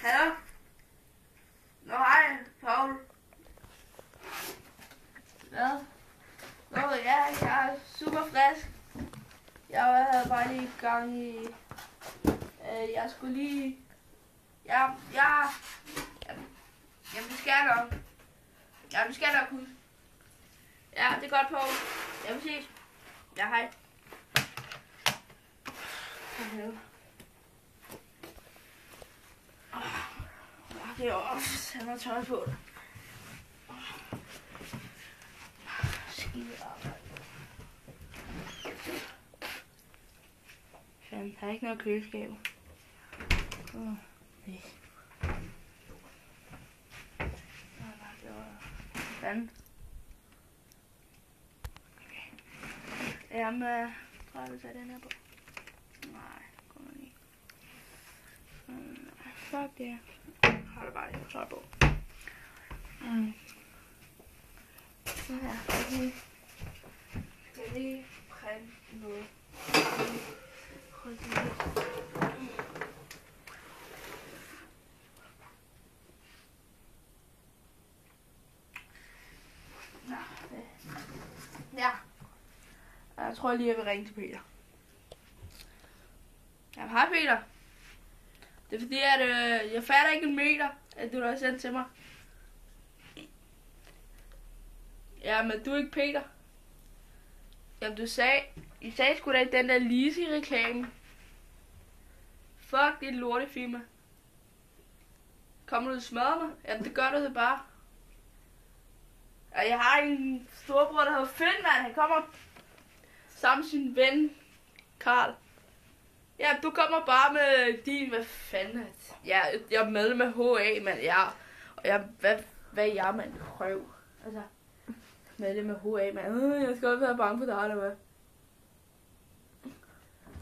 Hallo? Nå hej, Paul. Hvad? Nå ja, jeg er super frisk. Jeg havde bare lige gang i... jeg skulle lige... Jamen, vi skal nok. Ja, vi skal nok huske. Ja, det er godt, Paul. Ja, vi ses. Ja, hej. Det er også, han har tøj på det. Skide arbejde. Fanden, der er ikke noget køleskab. Nej. Fanden. Okay. Jamen, tror jeg, vi tager den her på. Nej, kommer den ikke. Fuck det. Har det bare lige tøj på. Så her, skal lige printe noget. Hold det her. Ja. Jeg tror lige, jeg vil ringe til Peter. Jamen, hej Peter. Det er fordi, at jeg fatter ikke en meter, at du har sendt til mig. Jamen, du er ikke Peter. Jamen, I sagde sgu da i den der Lizzie-reklame. Fuck, det er et lortefirma. Kommer du og smadrer mig? Jamen, det gør du det bare. Og jeg har en storbror, der hedder Finn, mand. Han kommer sammen med sin ven, Karl. Ja, du kommer bare med din, hvad fanden. Ja, jeg er medlem af HA, mand. Ja, og hvad er jeg, mand? Røv. Altså, medlem af HA, mand. Jeg skal også være bange for dig, eller hvad?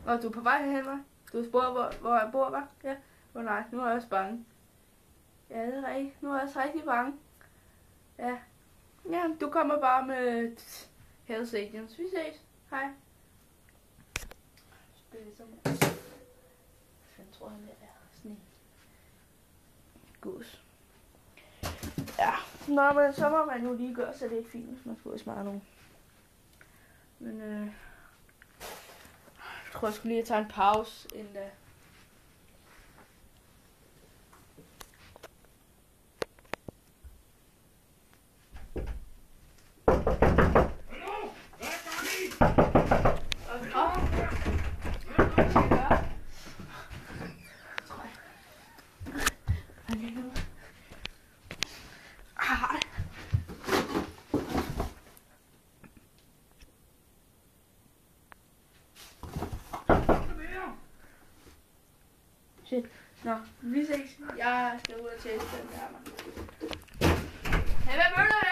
Og du er på vej herhen, hva'? Du spurgte, hvor jeg bor, hva'? Ja. Nej, nu er jeg også bange. Ja, det er rigtigt. Nu er jeg også rigtig bange. Ja. Ja, du kommer bare med Hells Agents. Vi ses. Hej. Jeg tror, han er sådan en gus. Ja, nå, men så må man jo lige gøre, så det er ikke fint, hvis man skulle smage nogen. Men jeg tror, jeg skulle lige tage en pause, inden da. Shit. Nå, vi ses. Jeg skal ud og teste den der. Hey, hvad møller